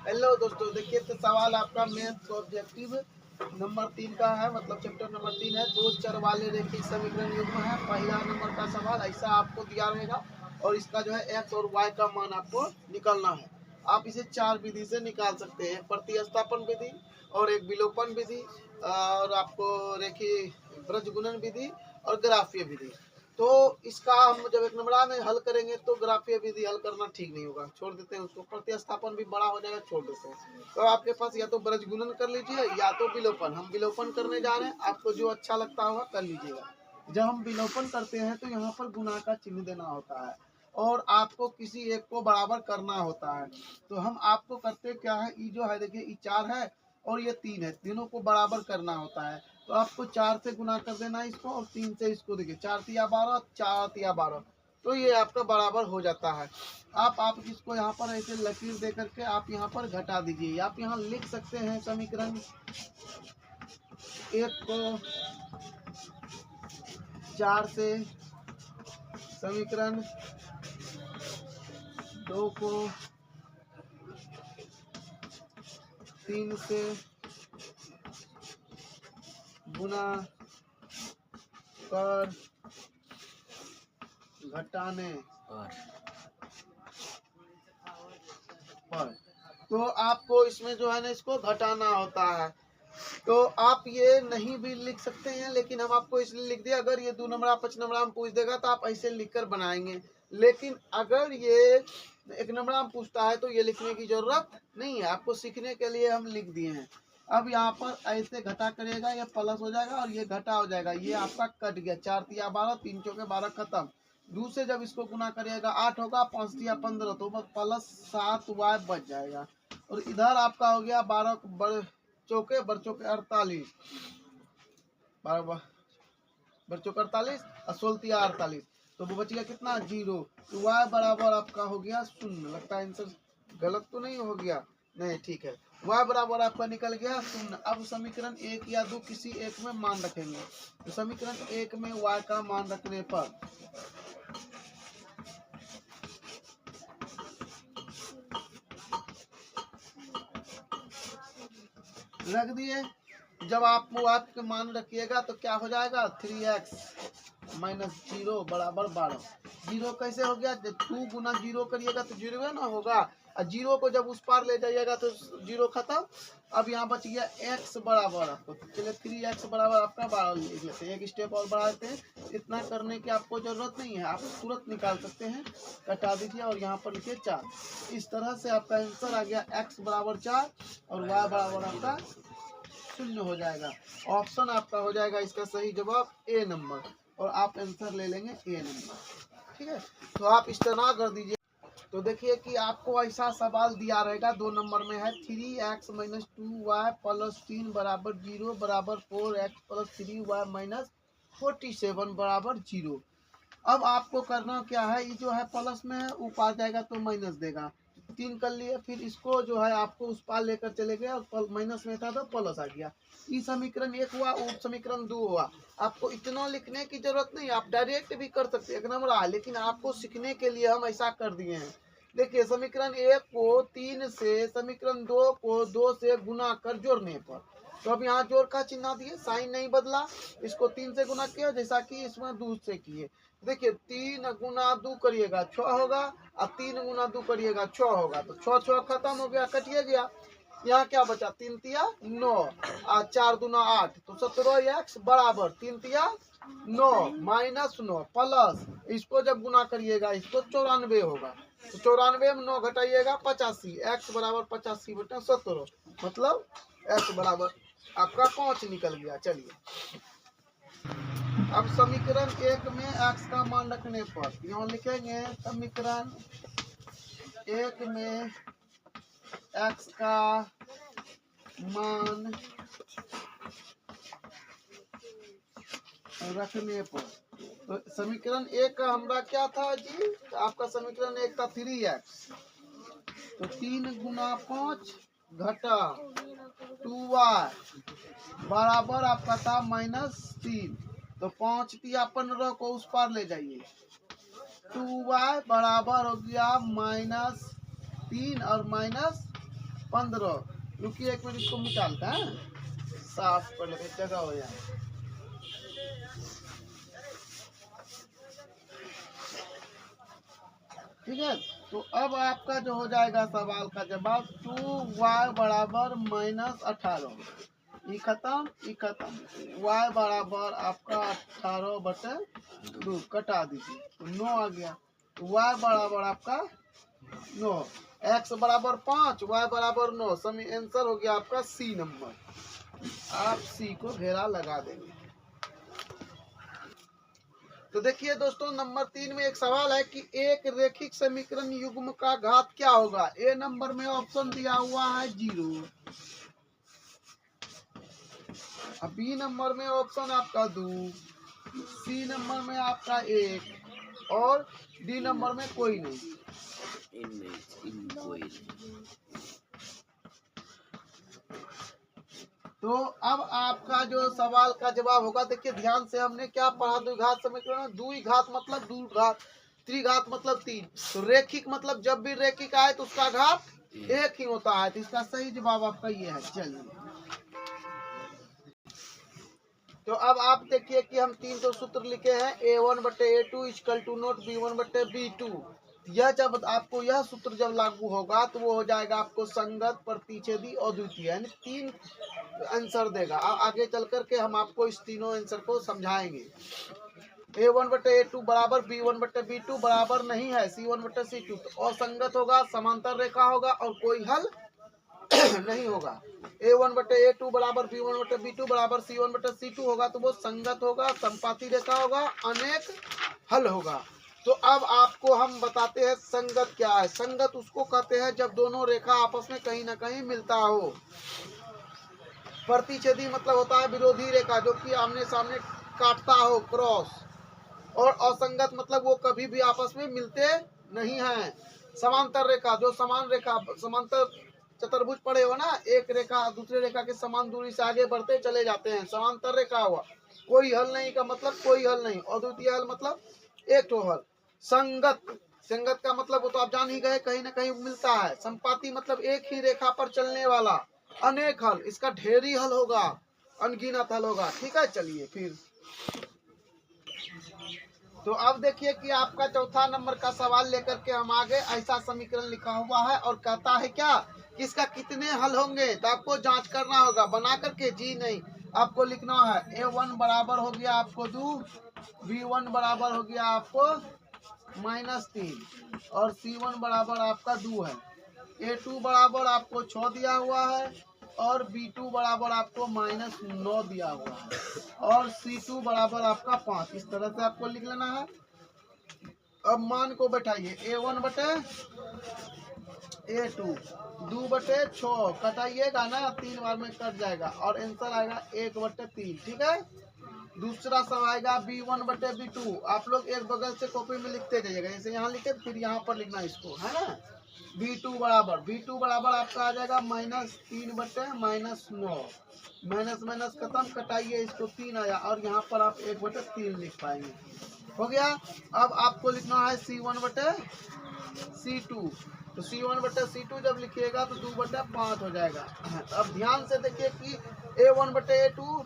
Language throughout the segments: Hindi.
हेलो दोस्तों, देखिए तो सवाल आपका मैथ ऑब्जेक्टिव नंबर 3 का है, मतलब चैप्टर नंबर 3 है। दो चर वाले रेखीय समीकरण युग्म है। पहला नंबर का सवाल ऐसा आपको दिया रहेगा और इसका जो है एक्स और वाई का मान आपको निकालना है। आप इसे 4 विधि से निकाल सकते हैं, प्रतिस्थापन विधि और एक विलोपन विधि और आपको रेखीय ब्रजगुणन विधि और ग्राफीय विधि। तो इसका हम जब एक नंबर में हल करेंगे तो ग्राफीय विधि हल करना ठीक नहीं होगा, छोड़ देते हैं उसको। प्रतिस्थापन भी बड़ा हो जाएगा, छोड़ देते हैं। तो आपके पास या तो ब्रजगुणन कर लीजिए या तो विलोपन। हम विलोपन करने जा रहे हैं, आपको जो अच्छा लगता होगा कर लीजिएगा। जब हम विलोपन करते हैं तो यहाँ पर गुणा का चिन्ह देना होता है और आपको किसी एक को बराबर करना होता है। तो हम आपको करते क्या है, ये जो है देखिए, ये 4 है और ये 3 है, तीनों को बराबर करना होता है। तो आपको 4 से गुना कर देना इसको और 3 से इसको। देखिए 4 तिया 12, 4 तिया 12, तो ये आपका बराबर हो जाता है। आप इसको यहाँ पर ऐसे लकीर दे करके आप यहाँ पर घटा दीजिए। आप यहाँ लिख सकते हैं समीकरण 1 को 4 से, समीकरण 2 को 3 से गुना कर घटाने पर। तो आपको इसमें जो है ना इसको घटाना होता है। तो आप ये नहीं भी लिख सकते हैं, लेकिन हम आपको इसलिए लिख दिया। अगर ये 2 नंबर 5 नंबर में पूछ देगा तो आप ऐसे लिखकर बनाएंगे, लेकिन अगर ये 1 नंबर में पूछता है तो ये लिखने की जरूरत नहीं है। आपको सीखने के लिए हम लिख दिए हैं। अब यहाँ पर ऐसे घटा करिएगा, ये प्लस हो जाएगा और ये घटा हो जाएगा। ये आपका कट गया, 4 तिया 12, 3 चौके 12, खत्म। 2 से जब इसको गुना करिएगा 8 होगा, 5 तिया 15, तो बस प्लस 7 वाई बच जाएगा। और इधर आपका हो गया 12 बड़े चौके 48, 12 बड़े चौके 48 और 16 तिया 48, तो वो बच गया कितना, 0। तो y बराबर आपका हो गया 0। लगता है आंसर गलत तो नहीं हो गया, नहीं ठीक है। y बराबर आपका निकल गया 0। अब समीकरण 1 या 2 किसी एक में मान रखेंगे। तो समीकरण 1 में y का मान रखने पर रख दिए। जब आप आपके मान रखिएगा तो क्या हो जाएगा, 3x माइनस 0 बराबर 12। 0 कैसे हो गया, जब 2 गुना 0 करिएगा तो 0 ना होगा, और 0 को जब उस पार ले जाइएगा तो 0 खत्म। अब यहाँ बच गया x बराबर आपको, चलिए 3x बराबर आपका 12 लिख लेते हैं। एक स्टेप और बढ़ा देते हैं, इतना करने की आपको जरूरत नहीं है, आप तुरंत निकाल सकते हैं। कटा दीजिए और यहाँ पर लिखिए 4। इस तरह से आपका आंसर आ गया x बराबर 4 और y बराबर आपका 0 हो जाएगा। ऑप्शन आपका हो जाएगा इसका सही जवाब ए नंबर, और आप आंसर ले लेंगे ए नंबर। ठीक है, तो आप इस तरह कर दीजिए। तो देखिए कि आपको ऐसा सवाल दिया रहेगा, 2 नंबर में है, 3x माइनस 2y प्लस 3 बराबर 0 बराबर 4x प्लस 3y माइनस 47 बराबर 0। अब आपको करना क्या है, ये जो है प्लस में है, ऊपर जाएगा तो माइनस देगा। 3 कर लिए, फिर इसको जो है आपको उस पार लेकर चले गए और माइनस में था तो प्लस आ गया। ये समीकरण 1 हुआ और समीकरण 2 हुआ। आपको इतना लिखने की जरूरत नहीं, आप डायरेक्ट भी कर सकते हैं, एक नंबर आ, लेकिन आपको सीखने के लिए हम ऐसा कर दिए हैं। देखिए समीकरण 1 को 3 से, समीकरण 2 को 2 से गुना कर जोड़ने पर, तो अब यहाँ जोड़ का चिन्ह दिए, साइन नहीं बदला। इसको 3 से गुना किया जैसा कि इसमें 2 से किए। देखिए 3 गुना 2 करिएगा 6 होगा, और 3 गुना 2 करिएगा 6 होगा, तो 6 6 खत्म हो गया, कटिए गया। यहाँ क्या बचा, 3 तिया 9 और 4 दूना 8, तो 17x बराबर 3 तिया 9 माइनस 9 प्लस, इसको जब गुना करिएगा इसको 94 होगा। तो 94 में 9 घटाइएगा 85, x बराबर 85 बटा 17, मतलब x बराबर आपका 5 निकल गया। चलिए अब समीकरण 1 में x का मान रखने पर यहाँ लिखेंगे, समीकरण 1 में x का मान रखने पर, तो समीकरण 1 का हमारा क्या था जी, तो आपका समीकरण 1 था 3x, तो 3 गुना 5 घटा 2y बराबर आपका था -3, तो 5 तिया 15 को उस पार ले जाइए, 2y बराबर हो गया -3 और 15। रुकिए एक मिनट, इसको निकालते हैं, साफ कर लेते, जगह हो जाए। ठीक है, तो अब आपका जो हो जाएगा सवाल का जवाब 2y बराबर -18। ये खत्म, y बराबर आपका 18/2 कटा दीजिए तो 9 आ गया। तो y बराबर आपका 9, x बराबर 5, y बराबर 9। समय आंसर हो गया आपका सी नंबर। आप सी को घेरा लगा देंगे। तो देखिए दोस्तों, नंबर 3 में एक सवाल है कि एक रेखिक समीकरण युग्म का घात क्या होगा। ए नंबर में ऑप्शन दिया हुआ है 0, बी नंबर में ऑप्शन आपका 2, सी नंबर में आपका 1 और डी नंबर में कोई नहीं। तो अब आपका जो सवाल का जवाब होगा, देखिए ध्यान से, हमने क्या पढ़ा द्विघात समीकरण। द्विघात मतलब द्विघात, त्रिघात मतलब 3। तो रेखिक मतलब जब भी रेखिक आए तो उसका घात एक ही होता है। तो इसका सही जवाब आपका ये है। चलिए, तो अब आप देखिए कि हम 3 तो सूत्र लिखे हैं। A1/A2 equal to note B1/B2। यह जब आपको यह सूत्र जब लागू होगा तो वो हो जाएगा आपको संगत, प्रतिच्छेदी और द्वितीय, यानी 3 आंसर देगा। आगे चल करके हम आपको इस तीनों आंसर को समझाएंगे। A1/A2 बराबर B1/B2 बराबर नहीं है C1/C2। तो असंगत होगा, समांतर रेखा होगा और कोई हल नहीं होगा। A1/A2 बराबर B1/B2 बराबर C1/C2 होगा तो वो संगत होगा, संपाती रेखा होगा, अनेक हल होगा। तो अब आपको हम बताते हैं संगत क्या है। संगत उसको कहते हैं जब दोनों रेखा आपस में कहीं ना कहीं मिलता हो। प्रतिच्छेदी मतलब होता है विरोधी रेखा जो कि आमने सामने काटता हो, क्रॉस। और असंगत मतलब वो कभी भी आपस में मिलते नहीं हैं। समांतर रेखा, जो समान रेखा, समांतर चतुर्भुज पड़े हो ना, एक रेखा दूसरे रेखा के समान दूरी से आगे बढ़ते चले जाते हैं, समांतर रेखा हुआ। कोई हल नहीं का मतलब कोई हल नहीं, और द्वितीय हल मतलब एक तो हल। संगत, संगत का मतलब वो तो आप जान ही गए, कहीं ना कहीं मिलता है। संपाती मतलब एक ही रेखा पर चलने वाला। अनेक हल, इसका ढेरी हल होगा, अनगिनत हल होगा। ठीक है, चलिए फिर। तो अब देखिए कि आपका चौथा नंबर का सवाल लेकर के हम आगे। ऐसा समीकरण लिखा हुआ है और कहता है क्या कि इसका कितने हल होंगे, तो आपको जांच करना होगा बना करके। जी नहीं, आपको लिखना है A1 बराबर हो गया आपको 2, B1 बराबर हो गया आपको -3 और C1 बराबर आपका 2 है। A2 बराबर आपको 6 दिया हुआ है और B2 बराबर आपको -9 दिया हुआ है और C2 बराबर आपका 5। इस तरह से आपको लिख लेना है। अब मान को बैठाइए, A1/A2 2/6 कटाइएगा ना, 3 बार में कट जाएगा और आंसर आएगा 1/3। ठीक है, दूसरा सब आएगा B1/B2। आप लोग एक बगल से कॉपी में लिखते जाइएगा, जैसे यहाँ लिखे फिर यहाँ पर लिखना इसको, है ना। B2 बराबर आपका आ जाएगा -3/-9। माइनस माइनस खत्म, कटाइए इसको, 3 आया और यहाँ पर आप 1/3 लिख पाएंगे। हो गया। अब आपको लिखना है C1/C2। तो C1/C2 जब लिखिएगा तो 2/5 हो जाएगा। अब ध्यान से देखिए कि A1/A2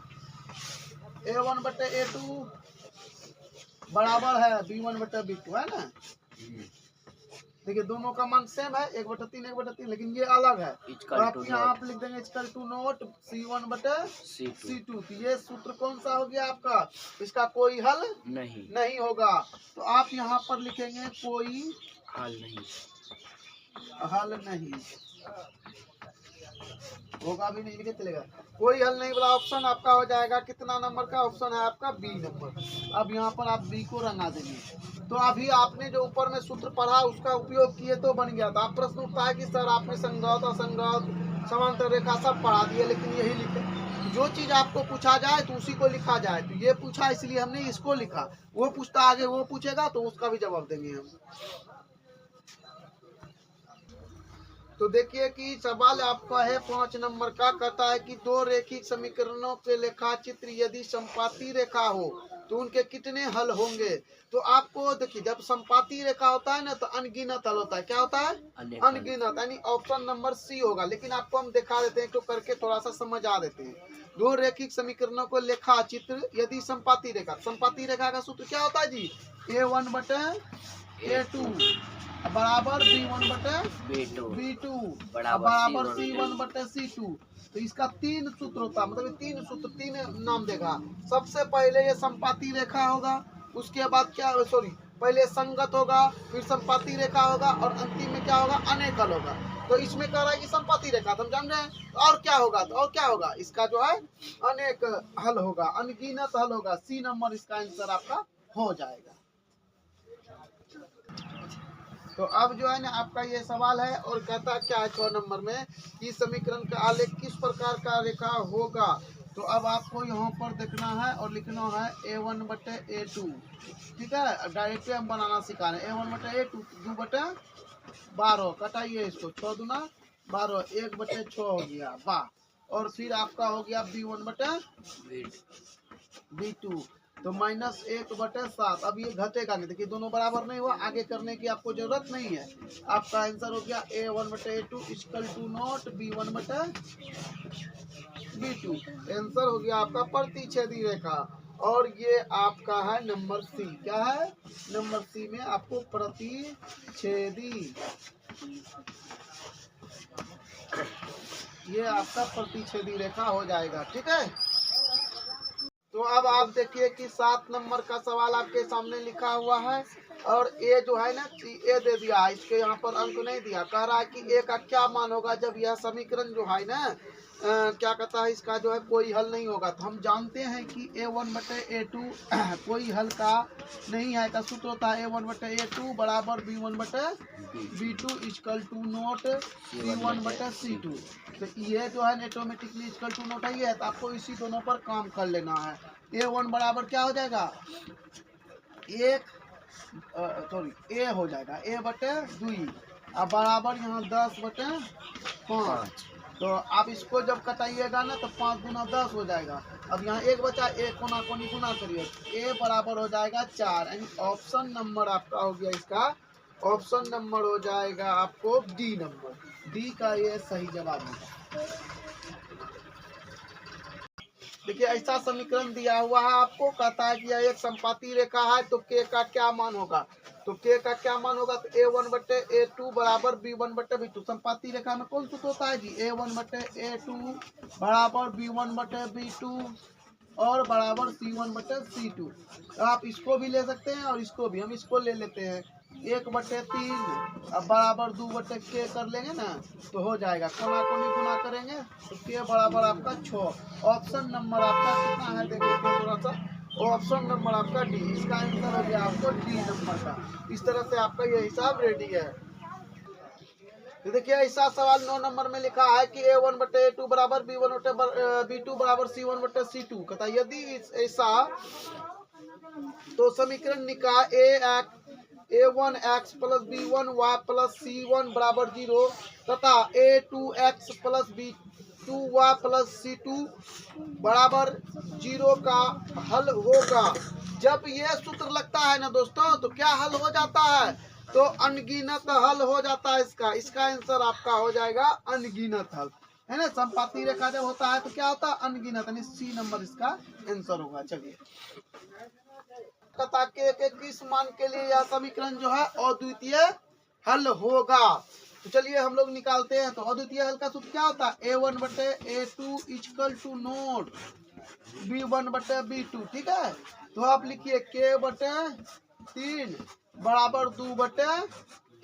बराबर है B1/B2, है ना। देखिए दोनों का मान सेम है, 1/3 1/3, लेकिन ये अलग है। तो आप यहाँ आप लिख देंगे इक्वल टू नोट C1/C2। तो ये सूत्र कौन सा हो गया आपका, इसका कोई हल नहीं होगा। तो आप यहाँ पर लिखेंगे कोई हल नहीं होगा, भी नहीं लिखे चलेगा। कोई हल नहीं वाला ऑप्शन आपका हो जाएगा। कितना नंबर का ऑप्शन है आपका, बी नंबर। अब यहाँ पर आप बी को रंगा देंगे। तो अभी आपने जो ऊपर में सूत्र पढ़ा उसका उपयोग किए तो बन गया था। अब प्रश्न उठता है कि सर आपने संगत, असंगत, समांतर रेखा सब पढ़ा दिए, लेकिन यही लिखे। जो चीज आपको पूछा जाए तो उसी को लिखा जाए। तो ये पूछा इसलिए हमने इसको लिखा, वो पूछता आगे वो पूछेगा तो उसका भी जवाब देंगे हम। तो देखिए कि सवाल आपका है 5 नंबर का, कहता है कि दो रेखिक समीकरणों के लेखा चित्र यदि संपाती रेखा हो तो उनके कितने हल होंगे। तो आपको देखिए जब संपाती रेखा होता है ना तो अनगिनत हल होता है। क्या होता है? अनगिनत, यानी ऑप्शन नंबर सी होगा। लेकिन आपको हम दिखा देते हैं तो करके थोड़ा सा समझ आ देते हैं। दो रेखिक समीकरणों को लेखा चित्र यदि संपाती रेखा का सूत्र क्या होता है जी? A1 बटे A2 बराबर B1 बटे B2 बराबर C1 बटे C2। तो इसका तीन सूत्र होता है, मतलब तीन सूत्र, तीन नाम देगा। सबसे पहले ये संपाती रेखा होगा, उसके बाद क्या, सॉरी, पहले संगत होगा, फिर संपाती रेखा होगा और अंतिम में क्या होगा? अनेक हल होगा। तो इसमें कह रहा है कि संपाती रेखा, तो हम जान रहे हैं। और क्या होगा? तो और क्या होगा? इसका जो है अनेक हल होगा, अनगिनत हल होगा। सी नंबर इसका आंसर आपका हो जाएगा। तो अब जो है ना आपका ये सवाल है और कहता क्या है 6 नंबर में कि समीकरण का आलेख किस प्रकार का रेखा होगा। तो अब आपको यहाँ पर देखना है और लिखना है A1 बटे A2। ठीक है, डायरेक्ट हम बनाना सिखा रहे हैं। A1 बटे A2 2 बटे 12, कटाइए इसको, 6 दूना 12, 1 बटे 6 हो गया, वाह। और फिर आपका हो गया B1 बटे B2 तो -1 बटे 7। अब ये घटेगा नहीं, देखिए दोनों बराबर नहीं हुआ, आगे करने की आपको जरूरत नहीं है। आपका आंसर हो गया A1 बटे A2 equal to not B1 बटे B2। आंसर हो गया आपका प्रतिच्छेदी रेखा। और ये आपका है नंबर सी। क्या है? नंबर सी में आपको प्रतिच्छेदी, ये आपका प्रतिच्छेदी रेखा हो जाएगा। ठीक है, तो अब आप देखिए कि 7 नंबर का सवाल आपके सामने लिखा हुआ है और ए जो है ना ए दे दिया, इसके यहाँ पर अंक नहीं दिया। कह रहा है कि ए का क्या मान होगा जब यह समीकरण जो है ना क्या कहता है, इसका जो है कोई हल नहीं होगा। तो हम जानते हैं कि A1 बटे A2 कोई हल का नहीं है, का सूत्र होता है A1 बटे A2 बराबर B1 बटे B2 equal to note C1 बटे C2। तो ये जो है ऑटोमेटिकली इक्वल टू नोट है, ये तो आपको इसी दोनों पर काम कर लेना है। A1 बराबर क्या हो जाएगा? ए हो जाएगा ए बटे 2 अब बराबर यहाँ 10 बटे 5। तो आप इसको जब कटाइएगा ना तो 5 गुना 10 हो जाएगा। अब यहाँ एक बचा, एक कोना कोनी गुना करिए, ए बराबर हो जाएगा 4। यानी ऑप्शन नंबर आपका हो गया, इसका ऑप्शन नंबर हो जाएगा आपको डी नंबर। डी का ये सही जवाब है। देखिए ऐसा समीकरण दिया हुआ है आपको, कहता है कि यह एक संपाती रेखा है तो के का क्या मान होगा। तो के का क्या मान होगा? तो A1 बटे A2 बराबर B1 बटे B2। संपाती रेखा में कौन सूत्र होता है जी? A1 बटे A2 बराबर B1 बटे B2 और बराबर C1 बटे C2। तो आप इसको भी ले सकते हैं और इसको भी, हम इसको ले लेते हैं 1 बटे 3 अब बराबर 2 बटे के कर लेंगे ना तो हो जाएगा। कोना कोनी गुना करेंगे तो के बराबर आपका 6। ऑप्शन नंबर आपका कितना है देखिए थोड़ा सा, ऑप्शन नंबर आपका डी। इसका आंसर हो गया आपको डी नंबर का। इस तरह से आपका ये हिसाब रेडी है। तो देखिए ऐसा सवाल 9 नंबर में लिखा है कि A1 बटे A2 बराबर B1 बटे B2 बराबर C1 बटे C2। कहता यदि ऐसा तो समीकरण निकाल A1 x plus B1 y plus C1 बराबर 0 तथा A2 x plus B2 y plus C2 बराबर 0 का हल होगा। जब ये सूत्र लगता है ना दोस्तों तो क्या हल हो जाता है? तो अनगिनत हल हो जाता है इसका आंसर आपका हो जाएगा अनगिनत हल, है ना। संपाती रेखा जब होता है तो क्या होता है? अनगिनत, यानी सी नंबर इसका आंसर होगा। चलिए कथा के किस मान के लिए यह समीकरण जो है अद्वितीय हल होगा। तो चलिए हम लोग निकालते हैं। तो अद्वितीय हल का सूत्र क्या होता है? A1 बटे A2 equal to note B1 बटे B2। ठीक है, तो आप लिखिए K बटे 3 बराबर 2 बटे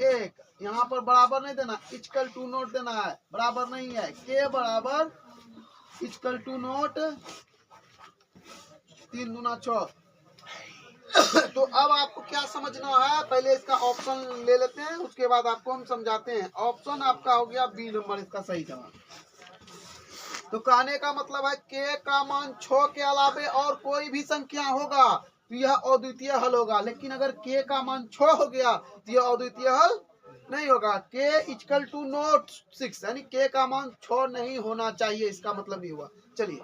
1। यहाँ पर बराबर नहीं देना, इक्वल टू नोट देना है, बराबर नहीं है। K बराबर इक्वल टू नोट 3 दूना 6। तो अब आपको क्या समझना है, पहले इसका ऑप्शन ले लेते हैं, उसके बाद आपको हम समझाते हैं। ऑप्शन आपका हो गया बी नंबर इसका सही जवाब। तो कहने का मतलब है के का मान 6 के अलावे और कोई भी संख्या होगा तो यह अद्वितीय हल होगा। लेकिन अगर के का मान 6 हो गया तो यह अद्वितीय हल नहीं होगा। के इक्वल टू नॉट 6, यानी के का मान 6 नहीं होना चाहिए, इसका मतलब ये हुआ। चलिए